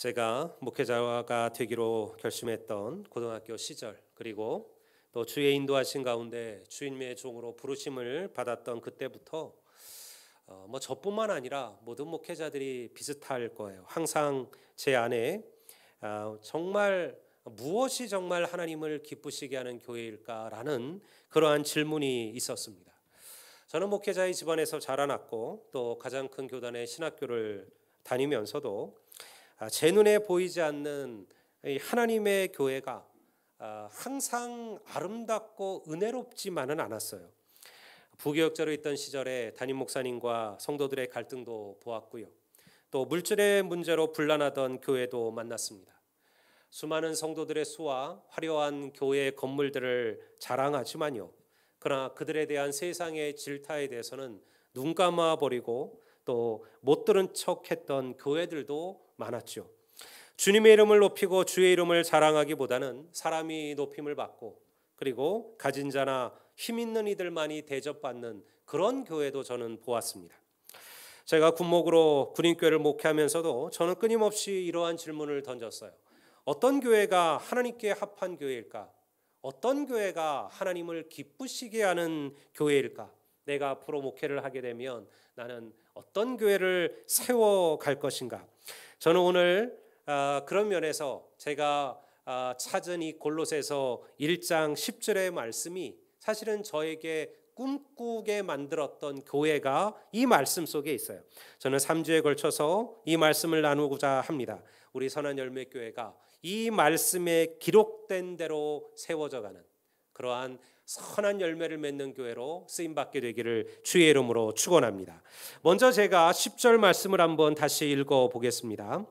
제가 목회자가 되기로 결심했던 고등학교 시절, 그리고 또 주의 인도하신 가운데 주님의 종으로 부르심을 받았던 그때부터 저뿐만 아니라 모든 목회자들이 비슷할 거예요. 항상 제 안에 정말 무엇이 정말 하나님을 기쁘시게 하는 교회일까라는 그러한 질문이 있었습니다. 저는 목회자의 집안에서 자라났고 또 가장 큰 교단의 신학교를 다니면서도 제 눈에 보이지 않는 하나님의 교회가 항상 아름답고 은혜롭지만은 않았어요. 부교역자로 있던 시절에 담임 목사님과 성도들의 갈등도 보았고요. 또 물질의 문제로 분란하던 교회도 만났습니다. 수많은 성도들의 수와 화려한 교회 건물들을 자랑하지만요. 그러나 그들에 대한 세상의 질타에 대해서는 눈 감아버리고 또 못 들은 척했던 교회들도 많았죠. 주님의 이름을 높이고 주의 이름을 자랑하기보다는 사람이 높임을 받고 그리고 가진 자나 힘 있는 이들만이 대접받는 그런 교회도 저는 보았습니다. 제가 군목으로 군인교회를 목회하면서도 저는 끊임없이 이러한 질문을 던졌어요. 어떤 교회가 하나님께 합한 교회일까? 어떤 교회가 하나님을 기쁘시게 하는 교회일까? 내가 앞으로 목회를 하게 되면 나는 어떤 교회를 세워갈 것인가? 저는 오늘 그런 면에서 제가 찾은 이 골로새서 1장 10절의 말씀이 사실은 저에게 꿈꾸게 만들었던 교회가 이 말씀 속에 있어요. 저는 3주에 걸쳐서 이 말씀을 나누고자 합니다. 우리 선한열매교회가 이 말씀에 기록된 대로 세워져가는 그러한 선한 열매를 맺는 교회로 쓰임받게 되기를 주의 이름으로 축원합니다. 먼저 제가 10절 말씀을 한번 다시 읽어보겠습니다.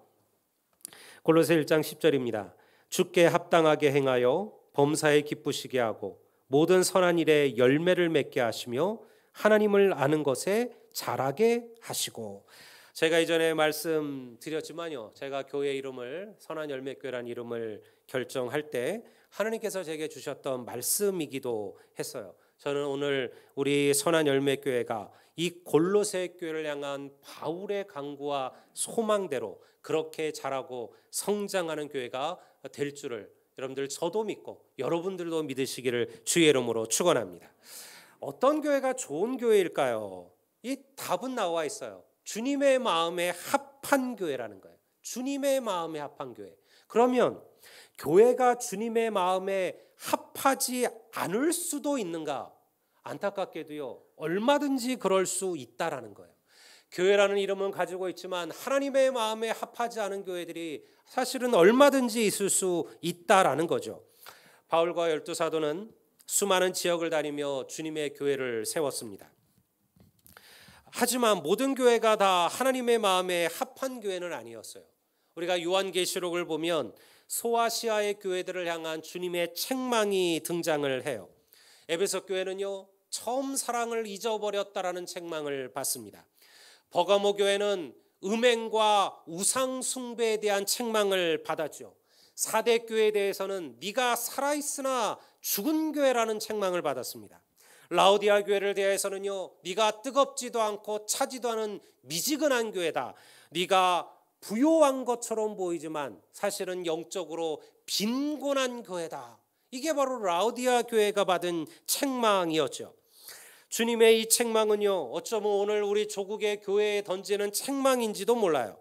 골로새 1장 10절입니다. 주께 합당하게 행하여 범사에 기쁘시게 하고 모든 선한 일에 열매를 맺게 하시며 하나님을 아는 것에 자라게 하시고. 제가 이전에 말씀드렸지만요, 제가 교회 이름을 선한열매교회라는 이름을 결정할 때 하나님께서 제게 주셨던 말씀이기도 했어요. 저는 오늘 우리 선한열매교회가 이 골로새 교회를 향한 바울의 강구와 소망대로 그렇게 자라고 성장하는 교회가 될 줄을 여러분들 저도 믿고 여러분들도 믿으시기를 주의 이름으로 축원합니다. 어떤 교회가 좋은 교회일까요? 이 답은 나와 있어요. 주님의 마음에 합한 교회라는 거예요. 주님의 마음에 합한 교회. 그러면 교회가 주님의 마음에 합하지 않을 수도 있는가? 안타깝게도요, 얼마든지 그럴 수 있다라는 거예요. 교회라는 이름은 가지고 있지만 하나님의 마음에 합하지 않은 교회들이 사실은 얼마든지 있을 수 있다라는 거죠. 바울과 12사도는 수많은 지역을 다니며 주님의 교회를 세웠습니다. 하지만 모든 교회가 다 하나님의 마음에 합한 교회는 아니었어요. 우리가 요한계시록을 보면 소아시아의 교회들을 향한 주님의 책망이 등장을 해요. 에베소 교회는요, 처음 사랑을 잊어버렸다라는 책망을 받습니다. 버가모 교회는 음행과 우상 숭배에 대한 책망을 받았죠. 사대 교회에 대해서는 네가 살아있으나 죽은 교회라는 책망을 받았습니다. 라오디아 교회를 대해서는요, 네가 뜨겁지도 않고 차지도 않은 미지근한 교회다. 네가 부요한 것처럼 보이지만 사실은 영적으로 빈곤한 교회다. 이게 바로 라오디아 교회가 받은 책망이었죠. 주님의 이 책망은요, 어쩌면 오늘 우리 조국의 교회에 던지는 책망인지도 몰라요.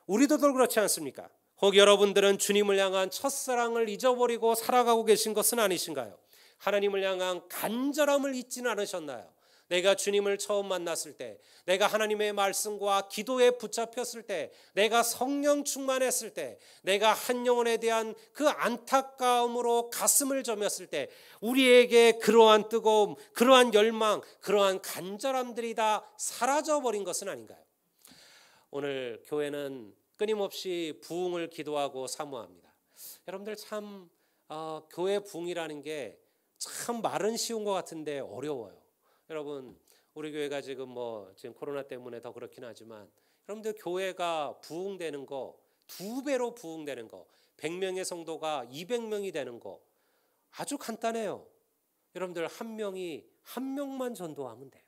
우리도 그렇지 않습니까? 혹 여러분들은 주님을 향한 첫사랑을 잊어버리고 살아가고 계신 것은 아니신가요? 하나님을 향한 간절함을 잊지는 않으셨나요? 내가 주님을 처음 만났을 때, 내가 하나님의 말씀과 기도에 붙잡혔을 때, 내가 성령 충만했을 때, 내가 한 영혼에 대한 그 안타까움으로 가슴을 저몄을 때 우리에게 그러한 뜨거움, 그러한 열망, 그러한 간절함들이 다 사라져버린 것은 아닌가요? 오늘 교회는 끊임없이 부흥을 기도하고 사모합니다. 여러분들 참 교회 부흥이라는 게 참 말은 쉬운 것 같은데 어려워요. 여러분, 우리 교회가 지금 코로나 때문에 더 그렇긴 하지만 여러분들 교회가 부흥되는 거, 2배로 부흥되는 거, 100명의 성도가 200명이 되는 거 아주 간단해요. 여러분들 한 명만 전도하면 돼요.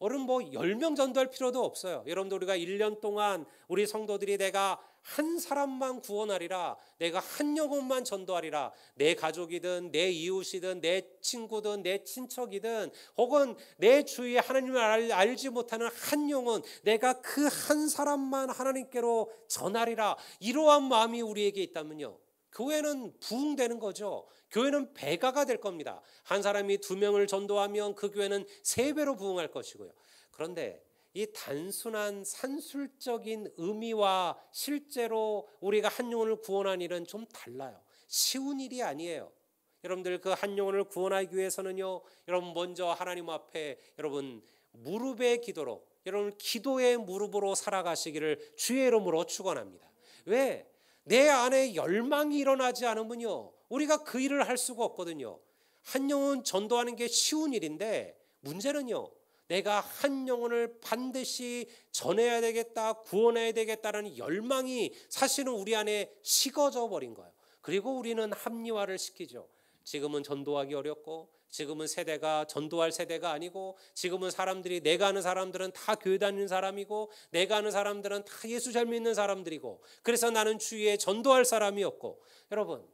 10명 전도할 필요도 없어요. 여러분들 우리가 1년 동안 우리 성도들이 내가 한 사람만 구원하리라. 내가 한 영혼만 전도하리라. 내 가족이든 내 이웃이든 내 친구든 내 친척이든 혹은 내 주위에 하나님을 알지 못하는 한 영혼, 내가 그 한 사람만 하나님께로 전하리라. 이러한 마음이 우리에게 있다면요, 교회는 부흥되는 거죠. 교회는 배가가 될 겁니다. 한 사람이 2명을 전도하면 그 교회는 3배로 부흥할 것이고요. 그런데 이 단순한 산술적인 의미와 실제로 우리가 한 영혼을 구원하는 일은 좀 달라요. 쉬운 일이 아니에요. 여러분들 그 한 영혼을 구원하기 위해서는요, 여러분 먼저 하나님 앞에 여러분 무릎의 기도로, 여러분 기도의 무릎으로 살아가시기를 주의 이름으로 축원합니다. 왜? 내 안에 열망이 일어나지 않으면요, 우리가 그 일을 할 수가 없거든요. 한 영혼 전도하는 게 쉬운 일인데 문제는요, 내가 한 영혼을 반드시 전해야 되겠다, 구원해야 되겠다는 열망이 사실은 우리 안에 식어져 버린 거예요. 그리고 우리는 합리화를 시키죠. 지금은 전도하기 어렵고, 지금은 세대가 전도할 세대가 아니고, 지금은 사람들이, 내가 아는 사람들은 다 교회 다니는 사람이고, 내가 아는 사람들은 다 예수 잘 믿는 사람들이고, 그래서 나는 주위에 전도할 사람이 없고. 여러분,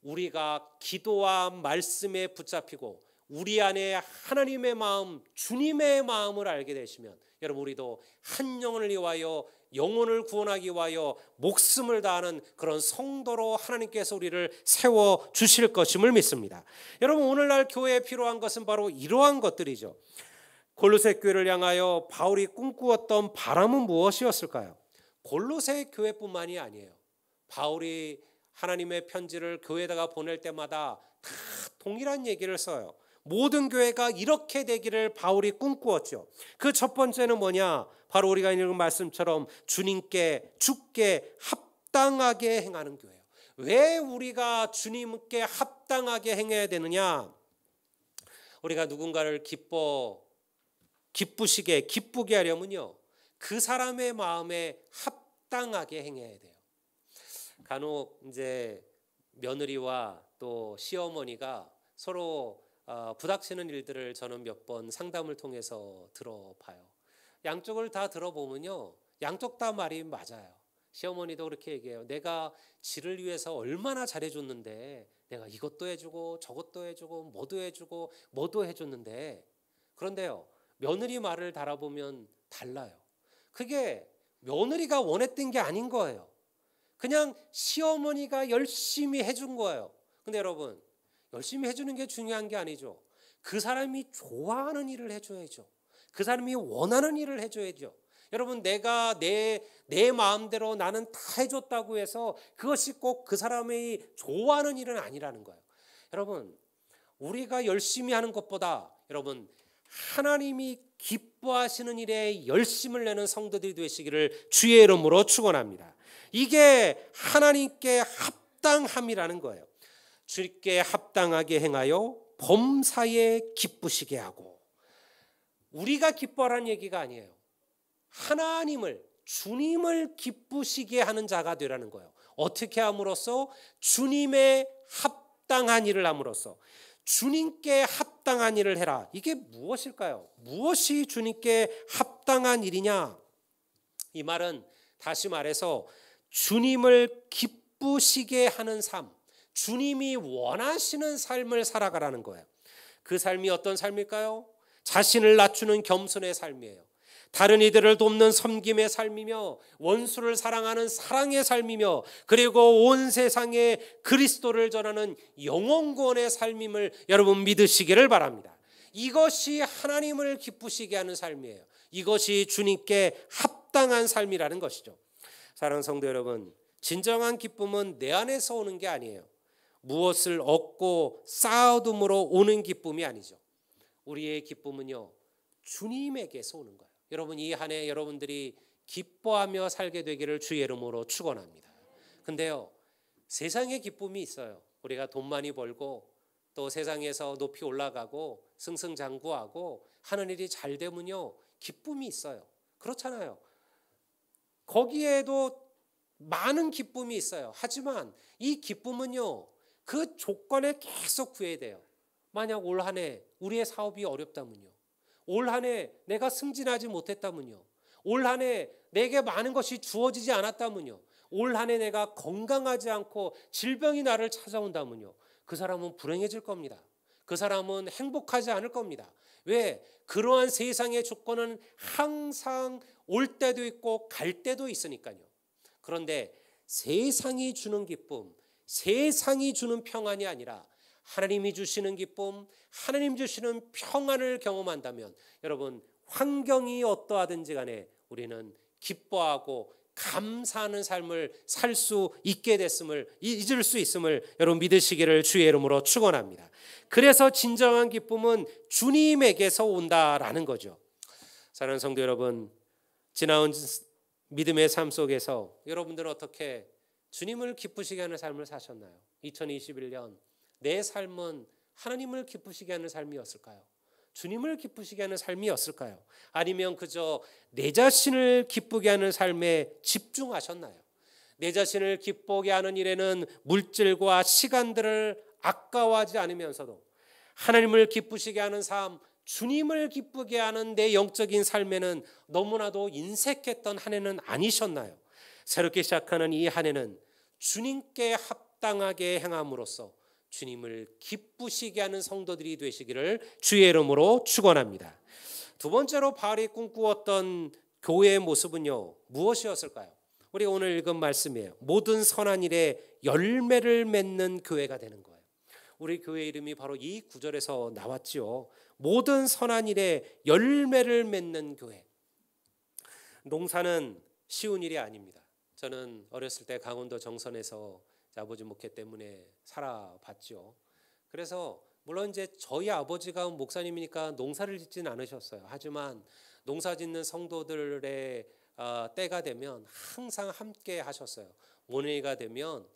우리가 기도와 말씀에 붙잡히고 우리 안에 하나님의 마음, 주님의 마음을 알게 되시면 여러분, 우리도 한 영혼을 위하여, 영혼을 구원하기 위하여 목숨을 다하는 그런 성도로 하나님께서 우리를 세워주실 것임을 믿습니다. 여러분, 오늘날 교회에 필요한 것은 바로 이러한 것들이죠. 골로새 교회를 향하여 바울이 꿈꾸었던 바람은 무엇이었을까요? 골로새 교회뿐만이 아니에요. 바울이 하나님의 편지를 교회에다가 보낼 때마다 다 동일한 얘기를 써요. 모든 교회가 이렇게 되기를 바울이 꿈꾸었죠. 그 첫 번째는 뭐냐? 바로 우리가 읽은 말씀처럼 주님께, 주께 합당하게 행하는 교회예요. 왜 우리가 주님께 합당하게 행해야 되느냐? 우리가 누군가를 기쁘게 하려면요, 그 사람의 마음에 합당하게 행해야 돼요. 간혹 이제 며느리와 또 시어머니가 서로 부닥치는 일들을 저는 몇 번 상담을 통해서 들어봐요. 양쪽을 다 들어보면요, 양쪽 다 말이 맞아요. 시어머니도 그렇게 얘기해요. 내가 지를 위해서 얼마나 잘해줬는데, 내가 이것도 해주고 저것도 해주고 뭐도 해줬는데. 그런데요, 며느리 말을 달아보면 달라요. 그게 며느리가 원했던 게 아닌 거예요. 그냥 시어머니가 열심히 해준 거예요. 근데 여러분, 열심히 해주는 게 중요한 게 아니죠. 그 사람이 좋아하는 일을 해줘야죠. 그 사람이 원하는 일을 해줘야죠. 여러분, 내가 내 마음대로 나는 다 해줬다고 해서 그것이 꼭 그 사람이 좋아하는 일은 아니라는 거예요. 여러분, 우리가 열심히 하는 것보다 여러분, 하나님이 기뻐하시는 일에 열심을 내는 성도들이 되시기를 주의 이름으로 축원합니다. 이게 하나님께 합당함이라는 거예요. 주께 합당하게 행하여 범사에 기쁘시게 하고. 우리가 기뻐하라는 얘기가 아니에요. 하나님을, 주님을 기쁘시게 하는 자가 되라는 거예요. 어떻게 함으로써? 주님의 합당한 일을 함으로써. 주님께 합당한 일을 해라. 이게 무엇일까요? 무엇이 주님께 합당한 일이냐? 이 말은 다시 말해서 주님을 기쁘시게 하는 삶, 주님이 원하시는 삶을 살아가라는 거예요. 그 삶이 어떤 삶일까요? 자신을 낮추는 겸손의 삶이에요. 다른 이들을 돕는 섬김의 삶이며, 원수를 사랑하는 사랑의 삶이며, 그리고 온 세상에 그리스도를 전하는 영혼구원의 삶임을 여러분 믿으시기를 바랍니다. 이것이 하나님을 기쁘시게 하는 삶이에요. 이것이 주님께 합당한 삶이라는 것이죠. 사랑하는 성도 여러분, 진정한 기쁨은 내 안에서 오는 게 아니에요. 무엇을 얻고 쌓아둠으로 오는 기쁨이 아니죠. 우리의 기쁨은요, 주님에게서 오는 거예요. 여러분, 이 한 해 여러분들이 기뻐하며 살게 되기를 주의 이름으로 축원합니다. 근데요, 세상에 기쁨이 있어요. 우리가 돈 많이 벌고 또 세상에서 높이 올라가고 승승장구하고 하는 일이 잘 되면요, 기쁨이 있어요. 그렇잖아요. 거기에도 많은 기쁨이 있어요. 하지만 이 기쁨은요, 그 조건에 계속 구해야 돼요. 만약 올 한 해 우리의 사업이 어렵다면요, 올 한 해 내가 승진하지 못했다면요, 올 한 해 내게 많은 것이 주어지지 않았다면요, 올 한 해 내가 건강하지 않고 질병이 나를 찾아온다면요, 그 사람은 불행해질 겁니다. 그 사람은 행복하지 않을 겁니다. 왜? 그러한 세상의 조건은 항상 올 때도 있고 갈 때도 있으니까요. 그런데 세상이 주는 기쁨, 세상이 주는 평안이 아니라 하나님이 주시는 기쁨, 하나님 주시는 평안을 경험한다면 여러분, 환경이 어떠하든지 간에 우리는 기뻐하고 감사하는 삶을 살 수 있게 됐음을, 잊을 수 있음을 여러분 믿으시기를 주의 이름으로 축원합니다. 그래서 진정한 기쁨은 주님에게서 온다라는 거죠. 사랑하는 성도 여러분, 지나온 믿음의 삶 속에서 여러분들은 어떻게 주님을 기쁘시게 하는 삶을 사셨나요? 2021년 내 삶은 하나님을 기쁘시게 하는 삶이었을까요? 주님을 기쁘시게 하는 삶이었을까요? 아니면 그저 내 자신을 기쁘게 하는 삶에 집중하셨나요? 내 자신을 기쁘게 하는 일에는 물질과 시간들을 아까워하지 않으면서도 하나님을 기쁘시게 하는 삶, 주님을 기쁘게 하는 내 영적인 삶에는 너무나도 인색했던 한 해는 아니셨나요? 새롭게 시작하는 이 한 해는 주님께 합당하게 행함으로써 주님을 기쁘시게 하는 성도들이 되시기를 주의 이름으로 축원합니다. 두 번째로 바울이 꿈꾸었던 교회의 모습은요, 무엇이었을까요? 우리가 오늘 읽은 말씀이에요. 모든 선한 일에 열매를 맺는 교회가 되는 거예요. 우리 교회 이름이 바로 이 구절에서 나왔지요. 모든 선한 일에 열매를 맺는 교회. 농사는 쉬운 일이 아닙니다. 저는 어렸을 때 강원도 정선에서 아버지 목회 때문에 살아봤죠. 그래서 물론 이제 저희 아버지가 목사님이니까 농사를 짓진 않으셨어요. 하지만 농사 짓는 성도들의 때가 되면 항상 함께 하셨어요. 모내기가 되면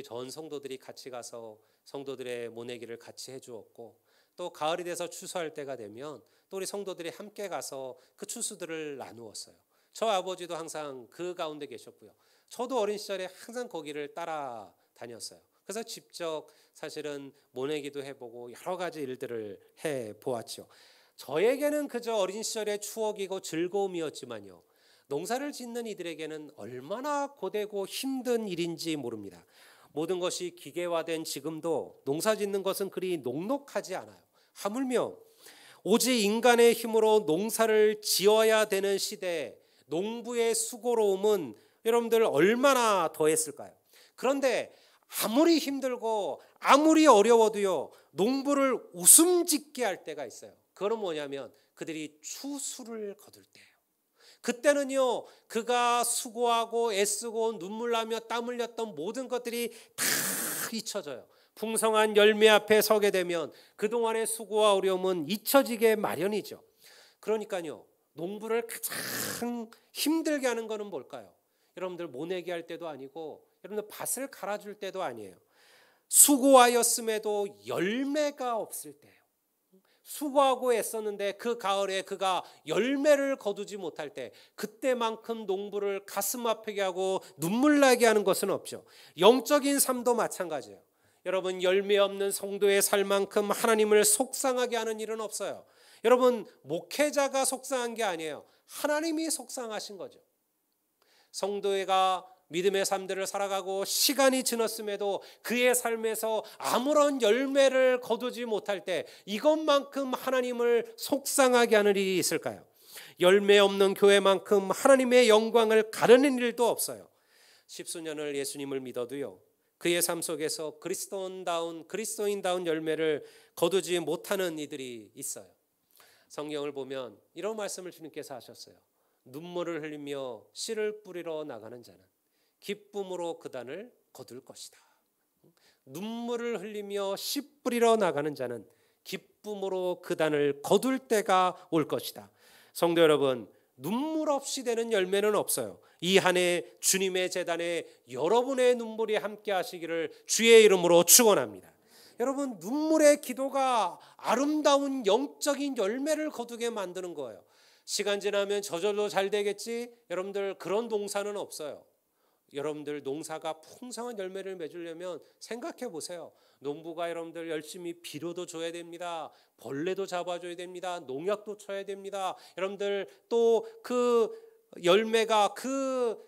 전 성도들이 같이 가서 성도들의 모내기를 같이 해주었고, 또 가을이 돼서 추수할 때가 되면 또 우리 성도들이 함께 가서 그 추수들을 나누었어요. 저 아버지도 항상 그 가운데 계셨고요. 저도 어린 시절에 항상 거기를 따라다녔어요. 그래서 직접 사실은 모내기도 해보고 여러 가지 일들을 해보았죠. 저에게는 그저 어린 시절의 추억이고 즐거움이었지만요, 농사를 짓는 이들에게는 얼마나 고되고 힘든 일인지 모릅니다. 모든 것이 기계화된 지금도 농사 짓는 것은 그리 녹록하지 않아요. 하물며 오직 인간의 힘으로 농사를 지어야 되는 시대에 농부의 수고로움은 여러분들 얼마나 더했을까요? 그런데 아무리 힘들고 아무리 어려워도요, 농부를 웃음 짓게 할 때가 있어요. 그건 뭐냐면 그들이 추수를 거둘 때예요. 그때는요, 그가 수고하고 애쓰고 눈물 나며 땀 흘렸던 모든 것들이 다 잊혀져요. 풍성한 열매 앞에 서게 되면 그동안의 수고와 어려움은 잊혀지게 마련이죠. 그러니까요, 농부를 가장 힘들게 하는 것은 뭘까요? 여러분들 모내기 할 때도 아니고, 여러분들 밭을 갈아줄 때도 아니에요. 수고하였음에도 열매가 없을 때예요. 수고하고 애썼는데 그 가을에 그가 열매를 거두지 못할 때, 그때만큼 농부를 가슴 아프게 하고 눈물 나게 하는 것은 없죠. 영적인 삶도 마찬가지예요. 여러분, 열매 없는 성도의 삶만큼 하나님을 속상하게 하는 일은 없어요. 여러분, 목회자가 속상한 게 아니에요. 하나님이 속상하신 거죠. 성도가 믿음의 삶들을 살아가고 시간이 지났음에도 그의 삶에서 아무런 열매를 거두지 못할 때, 이것만큼 하나님을 속상하게 하는 일이 있을까요? 열매 없는 교회만큼 하나님의 영광을 가르는 일도 없어요. 십수년을 예수님을 믿어도요, 그의 삶 속에서 그리스도인다운 열매를 거두지 못하는 이들이 있어요. 성경을 보면 이런 말씀을 주님께서 하셨어요. 눈물을 흘리며 씨를 뿌리러 나가는 자는 기쁨으로 그 단을 거둘 것이다. 눈물을 흘리며 씨 뿌리러 나가는 자는 기쁨으로 그 단을 거둘 때가 올 것이다. 성도 여러분, 눈물 없이 되는 열매는 없어요. 이 한 해 주님의 제단에 여러분의 눈물이 함께 하시기를 주의 이름으로 축원합니다. 여러분, 눈물의 기도가 아름다운 영적인 열매를 거두게 만드는 거예요. 시간 지나면 저절로 잘 되겠지? 여러분들, 그런 농사는 없어요. 여러분들, 농사가 풍성한 열매를 맺으려면 생각해 보세요. 농부가 여러분들 열심히 비료도 줘야 됩니다. 벌레도 잡아줘야 됩니다. 농약도 쳐야 됩니다. 여러분들, 또 그 열매가 그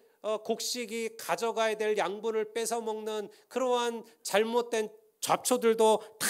곡식이 가져가야 될 양분을 뺏어 먹는 그러한 잘못된 잡초들도 다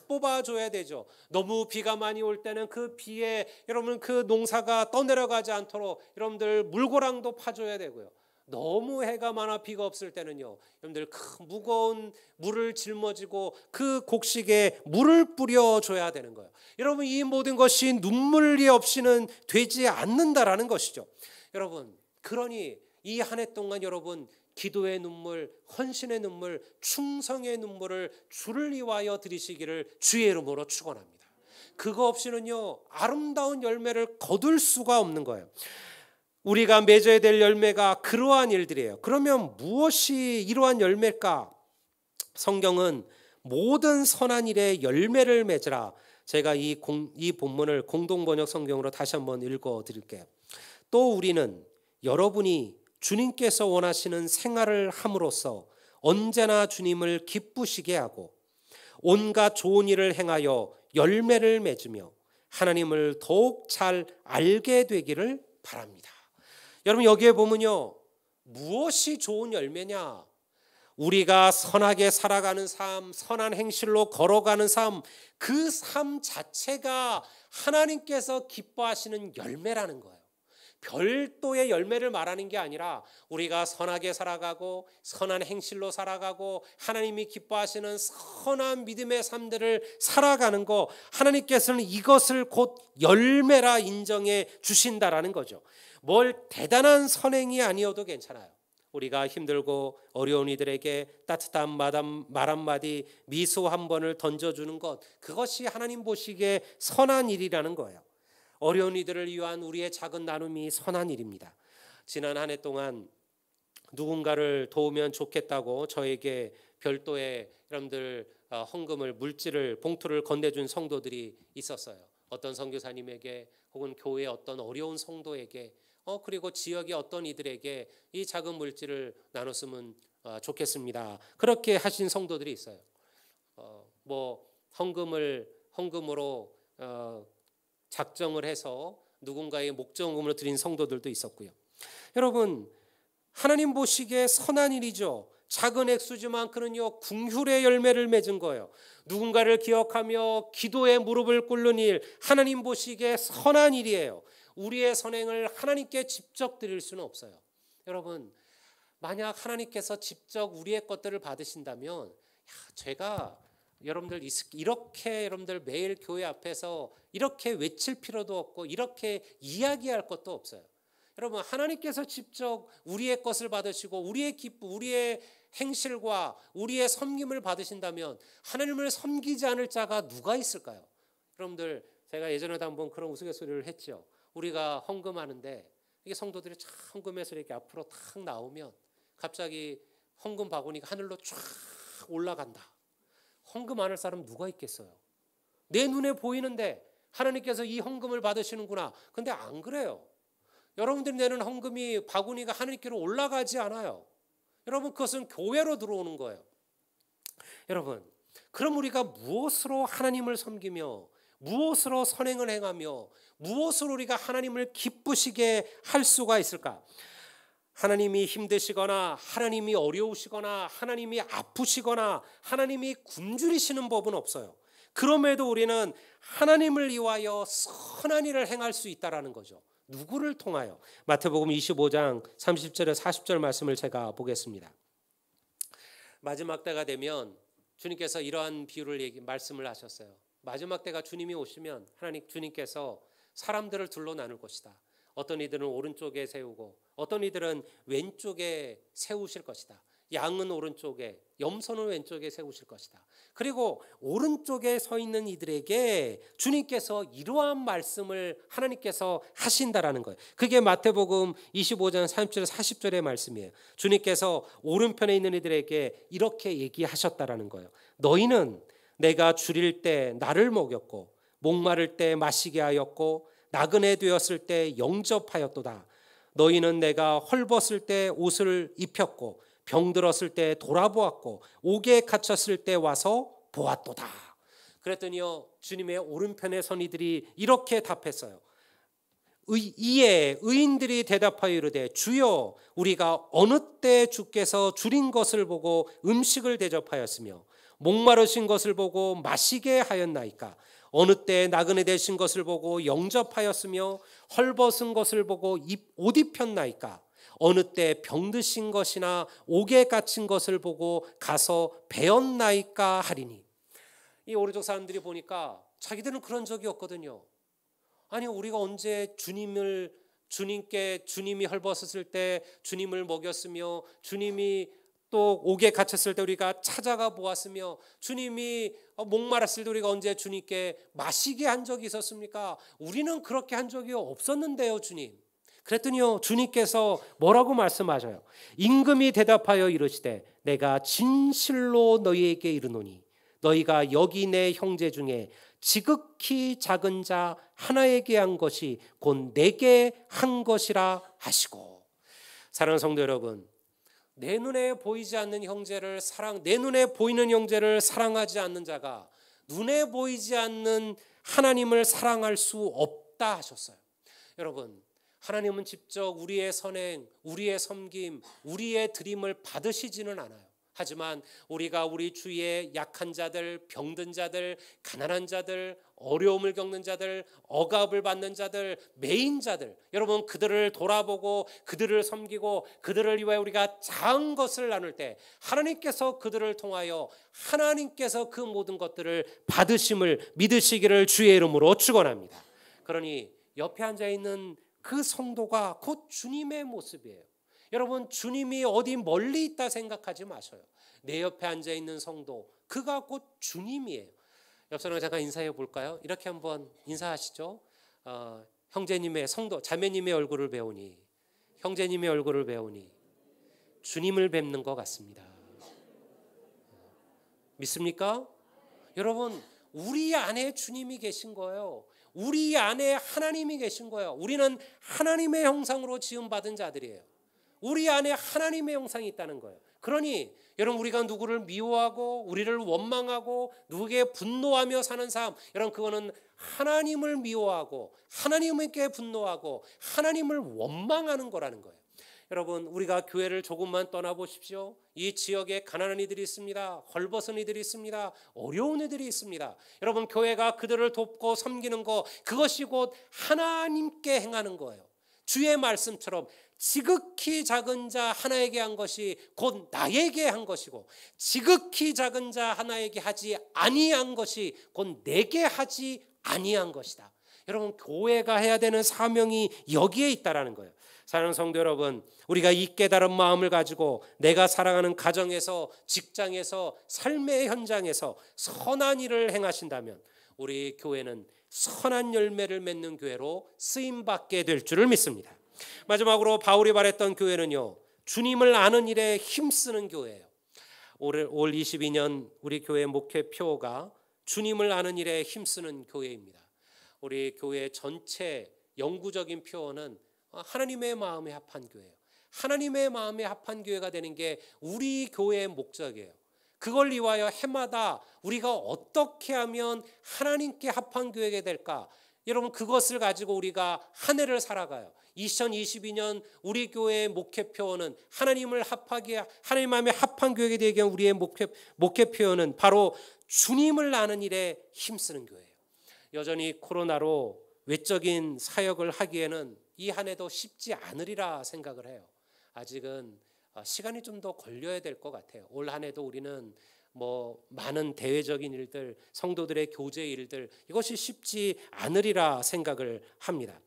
뽑아줘야 되죠. 너무 비가 많이 올 때는 그 비에 여러분 그 농사가 떠내려가지 않도록 여러분들 물고랑도 파줘야 되고요. 너무 해가 많아 비가 없을 때는요, 여러분들 큰 무거운 물을 짊어지고 그 곡식에 물을 뿌려줘야 되는 거예요. 여러분, 이 모든 것이 눈물이 없이는 되지 않는다라는 것이죠. 여러분, 그러니 이 한 해 동안 여러분 기도의 눈물, 헌신의 눈물, 충성의 눈물을 주를 위하여 드리시기를 주의 이름으로 축원합니다. 그거 없이는요 아름다운 열매를 거둘 수가 없는 거예요. 우리가 맺어야 될 열매가 그러한 일들이에요. 그러면 무엇이 이러한 열매일까? 성경은 모든 선한 일에 열매를 맺으라. 제가 이 본문을 공동번역 성경으로 다시 한번 읽어드릴게요. 또 우리는 여러분이 주님께서 원하시는 생활을 함으로써 언제나 주님을 기쁘시게 하고 온갖 좋은 일을 행하여 열매를 맺으며 하나님을 더욱 잘 알게 되기를 바랍니다. 여러분, 여기에 보면요, 무엇이 좋은 열매냐? 우리가 선하게 살아가는 삶, 선한 행실로 걸어가는 삶, 그 삶 자체가 하나님께서 기뻐하시는 열매라는 거예요. 별도의 열매를 말하는 게 아니라 우리가 선하게 살아가고 선한 행실로 살아가고 하나님이 기뻐하시는 선한 믿음의 삶들을 살아가는 거, 하나님께서는 이것을 곧 열매라 인정해 주신다라는 거죠. 뭘 대단한 선행이 아니어도 괜찮아요. 우리가 힘들고 어려운 이들에게 따뜻한 말 한마디, 미소 한 번을 던져주는 것, 그것이 하나님 보시기에 선한 일이라는 거예요. 어려운 이들을 위한 우리의 작은 나눔이 선한 일입니다. 지난 한 해 동안 누군가를 도우면 좋겠다고 저에게 별도의 여러분들 헌금을, 물질을, 봉투를 건네준 성도들이 있었어요. 어떤 선교사님에게 혹은 교회의 어떤 어려운 성도에게 그리고 지역의 어떤 이들에게 이 작은 물질을 나눴으면 좋겠습니다. 그렇게 하신 성도들이 있어요. 헌금으로 작정을 해서 누군가의 목적금으로 드린 성도들도 있었고요. 여러분, 하나님 보시기에 선한 일이죠. 작은 액수지만 그는요 긍휼의 열매를 맺은 거예요. 누군가를 기억하며 기도에 무릎을 꿇는 일, 하나님 보시기에 선한 일이에요. 우리의 선행을 하나님께 직접 드릴 수는 없어요. 여러분, 만약 하나님께서 직접 우리의 것들을 받으신다면 제가 여러분들 이렇게 여러분들 매일 교회 앞에서 이렇게 외칠 필요도 없고 이렇게 이야기할 것도 없어요. 여러분, 하나님께서 직접 우리의 것을 받으시고 우리의 기쁨, 우리의 행실과 우리의 섬김을 받으신다면 하나님을 섬기지 않을 자가 누가 있을까요? 여러분들, 제가 예전에도 한번 그런 우스갯소리를 했죠. 우리가 헌금하는데 이게 성도들이 참 헌금해서 이렇게 앞으로 탁 나오면 갑자기 헌금 바구니가 하늘로 쫙 올라간다. 헌금 안 할 사람 누가 있겠어요? 내 눈에 보이는데 하나님께서 이 헌금을 받으시는구나. 근데 안 그래요. 여러분들이 내는 헌금이 바구니가 하늘께로 올라가지 않아요. 여러분, 그것은 교회로 들어오는 거예요. 여러분, 그럼 우리가 무엇으로 하나님을 섬기며 무엇으로 선행을 행하며 무엇으로 우리가 하나님을 기쁘시게 할 수가 있을까? 하나님이 힘드시거나 하나님이 어려우시거나 하나님이 아프시거나 하나님이 굶주리시는 법은 없어요. 그럼에도 우리는 하나님을 위하여 선한 일을 행할 수 있다라는 거죠. 누구를 통하여? 마태복음 25장 30절에 40절 말씀을 제가 보겠습니다. 마지막 때가 되면 주님께서 이러한 비유를 말씀을 하셨어요. 마지막 때가 주님이 오시면 주님께서 사람들을 둘로 나눌 것이다. 어떤 이들은 오른쪽에 세우고 어떤 이들은 왼쪽에 세우실 것이다. 양은 오른쪽에, 염소는 왼쪽에 세우실 것이다. 그리고 오른쪽에 서 있는 이들에게 주님께서 이러한 말씀을 하나님께서 하신다라는 거예요. 그게 마태복음 25장 30절 40절의 말씀이에요. 주님께서 오른편에 있는 이들에게 이렇게 얘기하셨다라는 거예요. 너희는 내가 줄일 때 나를 먹였고 목마를 때 마시게 하였고 나그네 되었을 때 영접하였도다. 너희는 내가 헐벗을 때 옷을 입혔고 병들었을 때 돌아보았고 옥에 갇혔을 때 와서 보았도다. 그랬더니요 주님의 오른편에 선 이들이 이렇게 답했어요. 이에 의인들이 대답하여 이르되 주여 우리가 어느 때 주께서 줄인 것을 보고 음식을 대접하였으며 목마르신 것을 보고 마시게 하였나이까? 어느 때 나그네 되신 것을 보고 영접하였으며 헐벗은 것을 보고 옷 입혔나이까? 어느 때 병드신 것이나 옥에 갇힌 것을 보고 가서 배웠나이까 하리니. 이 오른쪽 사람들이 보니까 자기들은 그런 적이 없거든요. 아니 우리가 언제 주님이 헐벗었을 때 주님을 먹였으며 주님이 또 옥에 갇혔을 때 우리가 찾아가 보았으며 주님이 목마랐을 때 우리가 언제 주님께 마시게 한 적이 있었습니까? 우리는 그렇게 한 적이 없었는데요 주님. 그랬더니요 주님께서 뭐라고 말씀하셔요? 임금이 대답하여 이르시되 내가 진실로 너희에게 이르노니 너희가 여기 내 형제 중에 지극히 작은 자 하나에게 한 것이 곧 내게 한 것이라 하시고. 사랑하는 성도 여러분, 내 눈에 보이지 않는 형제를 내 눈에 보이는 형제를 사랑하지 않는 자가 눈에 보이지 않는 하나님을 사랑할 수 없다 하셨어요. 여러분, 하나님은 직접 우리의 선행, 우리의 섬김, 우리의 드림을 받으시지는 않아요. 하지만 우리가 우리 주위에 약한 자들, 병든 자들, 가난한 자들, 어려움을 겪는 자들, 억압을 받는 자들, 매인 자들, 여러분 그들을 돌아보고 그들을 섬기고 그들을 위하여 우리가 작은 것을 나눌 때 하나님께서 그들을 통하여 하나님께서 그 모든 것들을 받으심을 믿으시기를 주의 이름으로 축원합니다. 그러니 옆에 앉아있는 그 성도가 곧 주님의 모습이에요. 여러분 주님이 어디 멀리 있다 생각하지 마셔요. 내 옆에 앉아있는 성도 그가 곧 주님이에요. 옆 사람과 잠깐 인사해 볼까요? 이렇게 한번 인사하시죠. 형제님의 성도 자매님의 얼굴을 배우니 형제님의 얼굴을 배우니 주님을 뵙는 것 같습니다. 믿습니까? 여러분 우리 안에 주님이 계신 거예요. 우리 안에 하나님이 계신 거예요. 우리는 하나님의 형상으로 지음받은 자들이에요. 우리 안에 하나님의 형상이 있다는 거예요. 그러니 여러분 우리가 누구를 미워하고 우리를 원망하고 누구에게 분노하며 사는 삶, 여러분 그거는 하나님을 미워하고 하나님께 분노하고 하나님을 원망하는 거라는 거예요. 여러분 우리가 교회를 조금만 떠나보십시오. 이 지역에 가난한 이들이 있습니다. 헐벗은 이들이 있습니다. 어려운 이들이 있습니다. 여러분 교회가 그들을 돕고 섬기는 것, 그것이 곧 하나님께 행하는 거예요. 주의 말씀처럼 지극히 작은 자 하나에게 한 것이 곧 나에게 한 것이고 지극히 작은 자 하나에게 하지 아니한 것이 곧 내게 하지 아니한 것이다. 여러분 교회가 해야 되는 사명이 여기에 있다라는 거예요. 사랑하는 성도 여러분, 우리가 이 깨달은 마음을 가지고 내가 사랑하는 가정에서, 직장에서, 삶의 현장에서 선한 일을 행하신다면 우리 교회는 선한 열매를 맺는 교회로 쓰임받게 될 줄을 믿습니다. 마지막으로 바울이 말했던 교회는요, 주님을 아는 일에 힘쓰는 교회예요. 올 22년 우리 교회 목회표가 주님을 아는 일에 힘쓰는 교회입니다. 우리 교회 전체 영구적인 표어는 하나님의 마음에 합한 교회예요. 하나님의 마음에 합한 교회가 되는 게 우리 교회의 목적이에요. 그걸 위하여 해마다 우리가 어떻게 하면 하나님께 합한 교회가 될까? 여러분 그것을 가지고 우리가 한 해를 살아가요. 2022년 우리 교회의 목회표어는 하나님 마음에 합한 교회가 되기 위한 우리의 목회표어는 바로 주님을 아는 일에 힘쓰는 교회예요. 여전히 코로나로 외적인 사역을 하기에는 이 한 해도 쉽지 않으리라 생각을 해요. 아직은 시간이 좀 더 걸려야 될 것 같아요. 올 한 해도 우리는 많은 대외적인 일들, 성도들의 교제 일들, 이것이 쉽지 않으리라 생각을 합니다.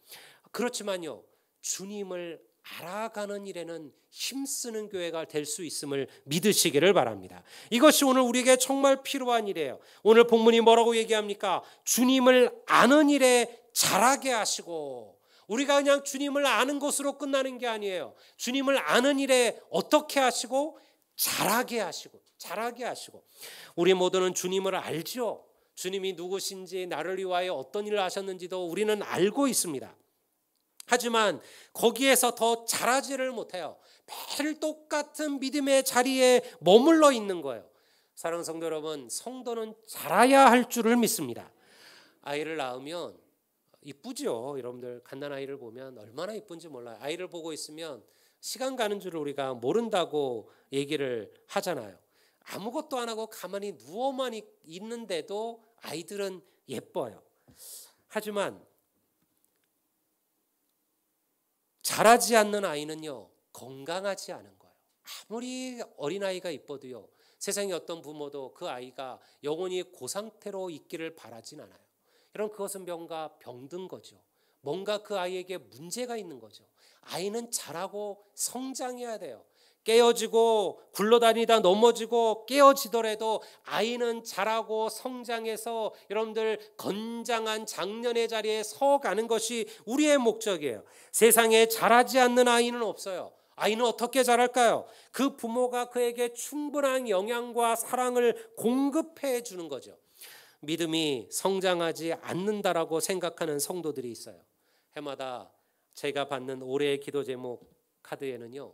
그렇지만요, 주님을 알아가는 일에는 힘쓰는 교회가 될 수 있음을 믿으시기를 바랍니다. 이것이 오늘 우리에게 정말 필요한 일이에요. 오늘 본문이 뭐라고 얘기합니까? 주님을 아는 일에 잘하게 하시고, 우리가 그냥 주님을 아는 것으로 끝나는 게 아니에요. 주님을 아는 일에 어떻게 하시고 잘하게 하시고 우리 모두는 주님을 알죠. 주님이 누구신지 나를 위하여 어떤 일을 하셨는지도 우리는 알고 있습니다. 하지만 거기에서 더 잘하지를 못해요. 매일 똑같은 믿음의 자리에 머물러 있는 거예요. 사랑하는 성도 여러분, 성도는 잘해야 할 줄을 믿습니다. 아이를 낳으면 이쁘죠. 여러분들 갓난아이를 보면 얼마나 이쁜지 몰라요. 아이를 보고 있으면 시간 가는 줄을 우리가 모른다고 얘기를 하잖아요. 아무것도 안 하고 가만히 누워만 있는데도 아이들은 예뻐요. 하지만 자라지 않는 아이는요, 건강하지 않은 거예요. 아무리 어린아이가 이뻐도요, 세상에 어떤 부모도 그 아이가 영원히 그 상태로 있기를 바라진 않아요. 여러분, 그것은 병과 병든 거죠. 뭔가 그 아이에게 문제가 있는 거죠. 아이는 자라고 성장해야 돼요. 깨어지고 굴러다니다 넘어지고 깨어지더라도 아이는 자라고 성장해서 여러분들 건장한 장년의 자리에 서가는 것이 우리의 목적이에요. 세상에 자라지 않는 아이는 없어요. 아이는 어떻게 자랄까요? 그 부모가 그에게 충분한 영양과 사랑을 공급해 주는 거죠. 믿음이 성장하지 않는다라고 생각하는 성도들이 있어요. 해마다 제가 받는 올해의 기도 제목 카드에는요,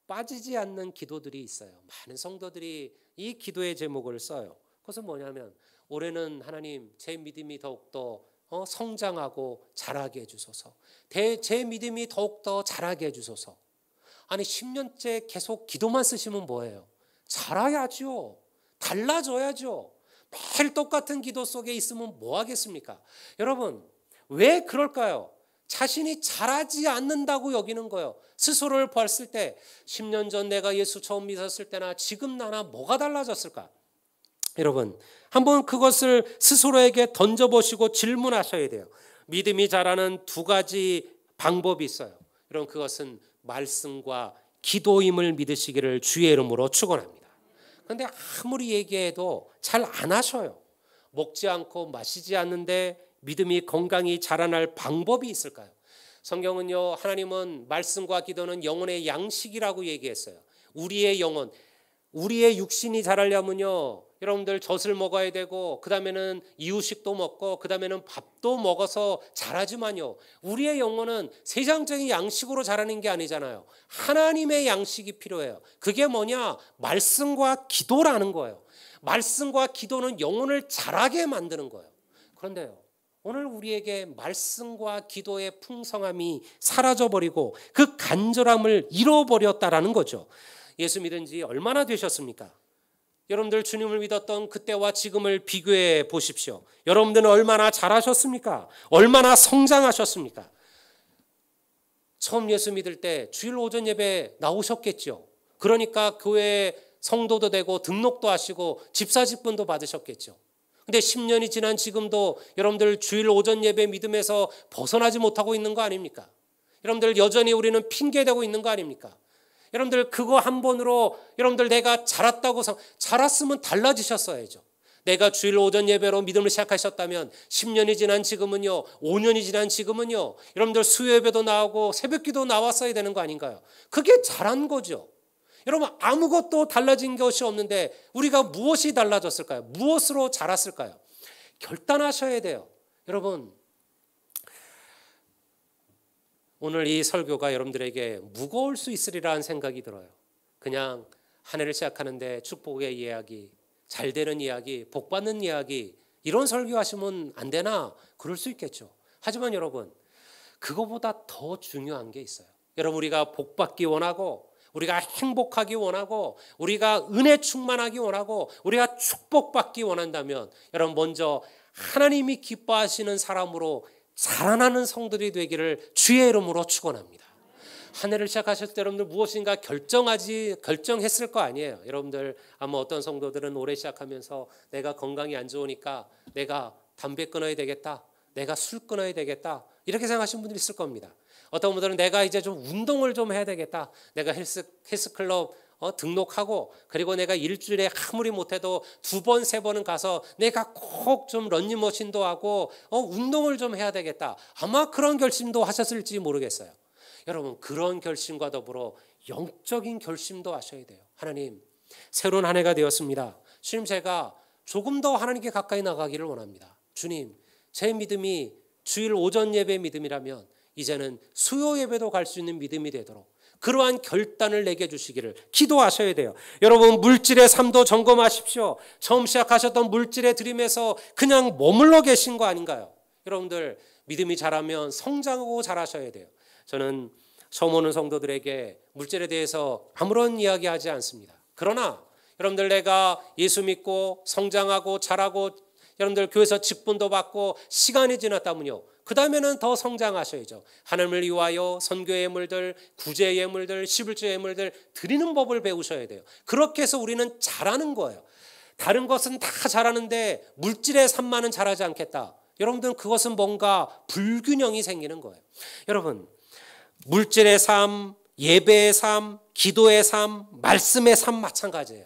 빠지지 않는 기도들이 있어요. 많은 성도들이 이 기도의 제목을 써요. 그것은 뭐냐면, 올해는 하나님 제 믿음이 더욱더 성장하고 자라게 해주소서. 제 믿음이 더욱더 자라게 해주소서. 아니 10년째 계속 기도만 쓰시면 뭐예요? 자라야죠. 달라져야죠. 매일 똑같은 기도 속에 있으면 뭐 하겠습니까? 여러분, 왜 그럴까요? 자신이 자라지 않는다고 여기는 거예요. 스스로를 봤을 때 10년 전 내가 예수 처음 믿었을 때나 지금 나나 뭐가 달라졌을까? 여러분, 한번 그것을 스스로에게 던져보시고 질문하셔야 돼요. 믿음이 자라는 두 가지 방법이 있어요. 여러분, 그것은 말씀과 기도임을 믿으시기를 주의 이름으로 축원합니다. 그런데 아무리 얘기해도 잘 안 하셔요. 먹지 않고 마시지 않는데 믿음이 건강히 자라날 방법이 있을까요? 성경은요, 하나님은 말씀과 기도는 영혼의 양식이라고 얘기했어요. 우리의 영혼, 우리의 육신이 자라려면요, 여러분들 젖을 먹어야 되고 그 다음에는 이유식도 먹고 그 다음에는 밥도 먹어서 자라지만요, 우리의 영혼은 세상적인 양식으로 자라는 게 아니잖아요. 하나님의 양식이 필요해요. 그게 뭐냐? 말씀과 기도라는 거예요. 말씀과 기도는 영혼을 자라게 만드는 거예요. 그런데요, 오늘 우리에게 말씀과 기도의 풍성함이 사라져버리고 그 간절함을 잃어버렸다라는 거죠. 예수 믿은 지 얼마나 되셨습니까? 여러분들 주님을 믿었던 그때와 지금을 비교해 보십시오. 여러분들은 얼마나 잘하셨습니까? 얼마나 성장하셨습니까? 처음 예수 믿을 때 주일 오전 예배 나오셨겠죠. 그러니까 교회 성도도 되고 등록도 하시고 집사 직분도 받으셨겠죠. 근데 10년이 지난 지금도 여러분들 주일 오전 예배 믿음에서 벗어나지 못하고 있는 거 아닙니까? 여러분들 여전히 우리는 핑계대고 있는 거 아닙니까? 여러분들 그거 한 번으로 여러분들 내가 자랐다고 자랐으면 달라지셨어야죠. 내가 주일 오전 예배로 믿음을 시작하셨다면 10년이 지난 지금은요, 5년이 지난 지금은요, 여러분들 수요 예배도 나오고 새벽기도 나왔어야 되는 거 아닌가요? 그게 잘한 거죠. 여러분, 아무것도 달라진 것이 없는데 우리가 무엇이 달라졌을까요? 무엇으로 자랐을까요? 결단하셔야 돼요. 여러분, 오늘 이 설교가 여러분들에게 무거울 수 있으리라는 생각이 들어요. 그냥 한 해를 시작하는데 축복의 이야기, 잘 되는 이야기, 복 받는 이야기, 이런 설교하시면 안 되나? 그럴 수 있겠죠. 하지만 여러분, 그거보다 더 중요한 게 있어요. 여러분, 우리가 복 받기 원하고, 우리가 행복하기 원하고, 우리가 은혜 충만하기 원하고, 우리가 축복받기 원한다면 여러분, 먼저 하나님이 기뻐하시는 사람으로 살아나는 성들이 되기를 주의 이름으로 축원합니다. 한 해를 시작하셨을 때 여러분들 무엇인가 결정했을 거 아니에요. 여러분들 아마 어떤 성도들은 올해 시작하면서 내가 건강이 안 좋으니까 내가 담배 끊어야 되겠다, 내가 술 끊어야 되겠다, 이렇게 생각하시는 분들이 있을 겁니다. 어떤 분들은 내가 이제 좀 운동을 좀 해야 되겠다, 내가 헬스클럽 등록하고, 그리고 내가 일주일에 아무리 못해도 2번, 3번은 가서 내가 꼭 좀 런닝머신도 하고 운동을 좀 해야 되겠다. 아마 그런 결심도 하셨을지 모르겠어요. 여러분, 그런 결심과 더불어 영적인 결심도 하셔야 돼요. 하나님, 새로운 한 해가 되었습니다. 주님, 제가 조금 더 하나님께 가까이 나가기를 원합니다. 주님, 제 믿음이 주일 오전 예배 믿음이라면 이제는 수요 예배도 갈 수 있는 믿음이 되도록 그러한 결단을 내게 주시기를 기도하셔야 돼요. 여러분, 물질의 삶도 점검하십시오. 처음 시작하셨던 물질의 드림에서 그냥 머물러 계신 거 아닌가요? 여러분들, 믿음이 자라면 성장하고 자라셔야 돼요. 저는 처음 오는 성도들에게 물질에 대해서 아무런 이야기하지 않습니다. 그러나 여러분들 내가 예수 믿고 성장하고 자라고 여러분들 교회에서 직분도 받고 시간이 지났다면요, 그 다음에는 더 성장하셔야죠. 하나님을 위하여 선교의 예물들, 구제의 예물들, 11조 예물들 드리는 법을 배우셔야 돼요. 그렇게 해서 우리는 잘하는 거예요. 다른 것은 다 잘하는데 물질의 삶만은 잘하지 않겠다. 여러분들은 그것은 뭔가 불균형이 생기는 거예요. 여러분, 물질의 삶, 예배의 삶, 기도의 삶, 말씀의 삶 마찬가지예요.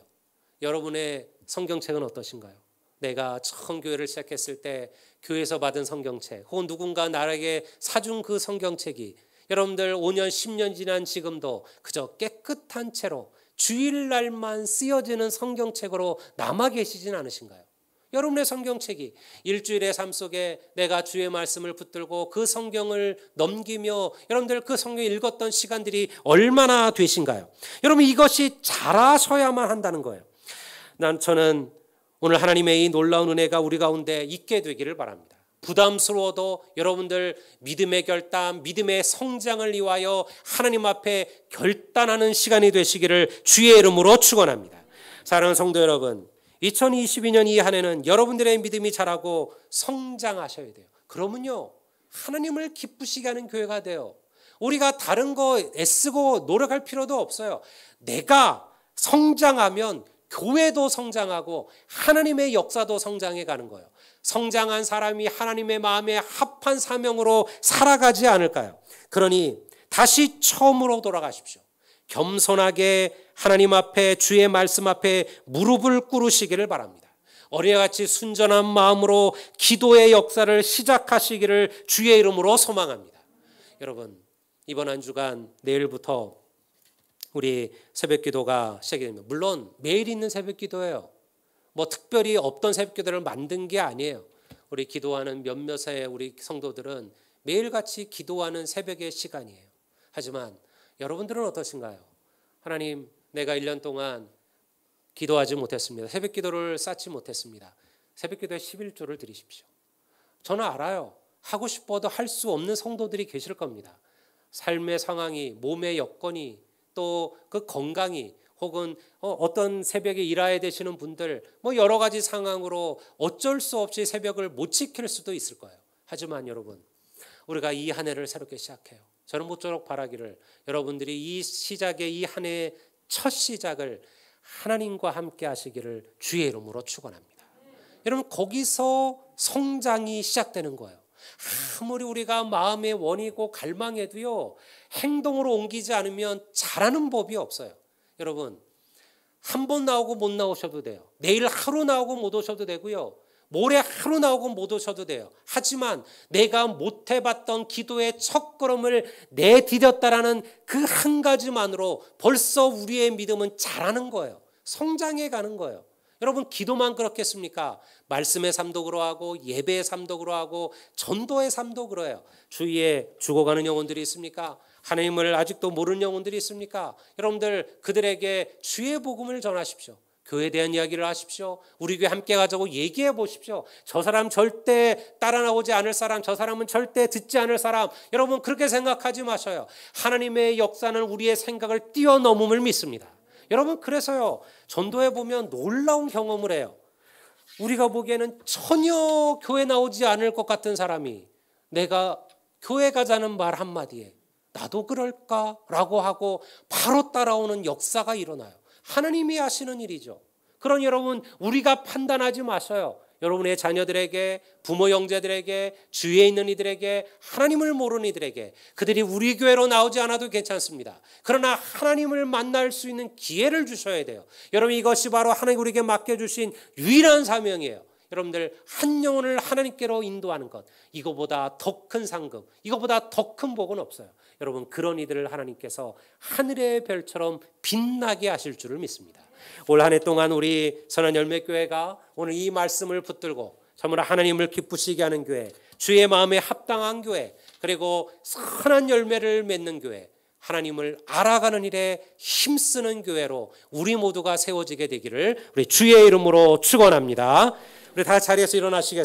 여러분의 성경책은 어떠신가요? 내가 처음 교회를 시작했을 때 교회에서 받은 성경책, 혹은 누군가 나에게 사준 그 성경책이 여러분들 5년, 10년 지난 지금도 그저 깨끗한 채로 주일날만 쓰여지는 성경책으로 남아 계시진 않으신가요? 여러분의 성경책이 일주일의 삶 속에 내가 주의 말씀을 붙들고 그 성경을 넘기며 여러분들 그 성경 읽었던 시간들이 얼마나 되신가요? 여러분, 이것이 자라셔야만 한다는 거예요. 저는 오늘 하나님의 이 놀라운 은혜가 우리 가운데 있게 되기를 바랍니다. 부담스러워도 여러분들 믿음의 결단, 믿음의 성장을 위하여 하나님 앞에 결단하는 시간이 되시기를 주의 이름으로 축원합니다. 사랑하는 성도 여러분, 2022년 이 한 해는 여러분들의 믿음이 자라고 성장하셔야 돼요. 그러면요, 하나님을 기쁘시게 하는 교회가 돼요. 우리가 다른 거 애쓰고 노력할 필요도 없어요. 내가 성장하면 교회도 성장하고 하나님의 역사도 성장해 가는 거예요. 성장한 사람이 하나님의 마음에 합한 사명으로 살아가지 않을까요? 그러니 다시 처음으로 돌아가십시오. 겸손하게 하나님 앞에, 주의 말씀 앞에 무릎을 꿇으시기를 바랍니다. 어린애같이 순전한 마음으로 기도의 역사를 시작하시기를 주의 이름으로 소망합니다. 여러분, 이번 한 주간 내일부터 우리 새벽기도가 시작이 됩니다. 물론 매일 있는 새벽기도예요. 뭐 특별히 없던 새벽기도를 만든 게 아니에요. 우리 기도하는 몇몇의 우리 성도들은 매일같이 기도하는 새벽의 시간이에요. 하지만 여러분들은 어떠신가요? 하나님, 내가 1년 동안 기도하지 못했습니다. 새벽기도를 쌓지 못했습니다. 새벽기도에 11조를 드리십시오. 저는 알아요. 하고 싶어도 할 수 없는 성도들이 계실 겁니다. 삶의 상황이, 몸의 여건이, 또 그 건강이, 혹은 어떤 새벽에 일해야 되시는 분들, 뭐 여러 가지 상황으로 어쩔 수 없이 새벽을 못 지킬 수도 있을 거예요. 하지만 여러분, 우리가 이 한 해를 새롭게 시작해요. 저는 모쪼록 바라기를 여러분들이 이 시작의 이 한 해의 첫 시작을 하나님과 함께 하시기를 주의 이름으로 축원합니다. 여러분, 거기서 성장이 시작되는 거예요. 아무리 우리가 마음의 원이고 갈망해도요, 행동으로 옮기지 않으면 잘하는 법이 없어요. 여러분, 한 번 나오고 못 나오셔도 돼요. 내일 하루 나오고 못 오셔도 되고요. 모레 하루 나오고 못 오셔도 돼요. 하지만 내가 못 해봤던 기도의 첫걸음을 내디뎠다라는 그 한 가지만으로 벌써 우리의 믿음은 자라는 거예요. 성장해 가는 거예요. 여러분, 기도만 그렇겠습니까? 말씀의 삶도 그러하고 예배의 삶도 그러하고 전도의 삶도 그래요. 주위에 죽어가는 영혼들이 있습니까? 하나님을 아직도 모르는 영혼들이 있습니까? 여러분들 그들에게 주의 복음을 전하십시오. 교회에 대한 이야기를 하십시오. 우리 교회 함께 가자고 얘기해 보십시오. 저 사람 절대 따라 나오지 않을 사람, 저 사람은 절대 듣지 않을 사람, 여러분 그렇게 생각하지 마셔요. 하나님의 역사는 우리의 생각을 뛰어넘음을 믿습니다. 여러분, 그래서요, 전도에 보면 놀라운 경험을 해요. 우리가 보기에는 전혀 교회 나오지 않을 것 같은 사람이 내가 교회 가자는 말 한마디에 나도 그럴까라고 하고 바로 따라오는 역사가 일어나요. 하나님이 하시는 일이죠. 그러니 여러분, 우리가 판단하지 마셔요. 여러분의 자녀들에게, 부모 형제들에게, 주위에 있는 이들에게, 하나님을 모르는 이들에게, 그들이 우리 교회로 나오지 않아도 괜찮습니다. 그러나 하나님을 만날 수 있는 기회를 주셔야 돼요. 여러분, 이것이 바로 하나님 우리에게 맡겨주신 유일한 사명이에요. 여러분들, 한 영혼을 하나님께로 인도하는 것, 이거보다 더 큰 상급, 이거보다 더 큰 복은 없어요. 여러분, 그런 이들을 하나님께서 하늘의 별처럼 빛나게 하실 줄을 믿습니다. 올 한 해 동안 우리 선한열매교회가 오늘 이 말씀을 붙들고 정말 하나님을 기쁘시게 하는 교회, 주의 마음에 합당한 교회, 그리고 선한 열매를 맺는 교회, 하나님을 알아가는 일에 힘쓰는 교회로 우리 모두가 세워지게 되기를 우리 주의 이름으로 축원합니다. 우리 다 자리에서 일어나시겠습니다.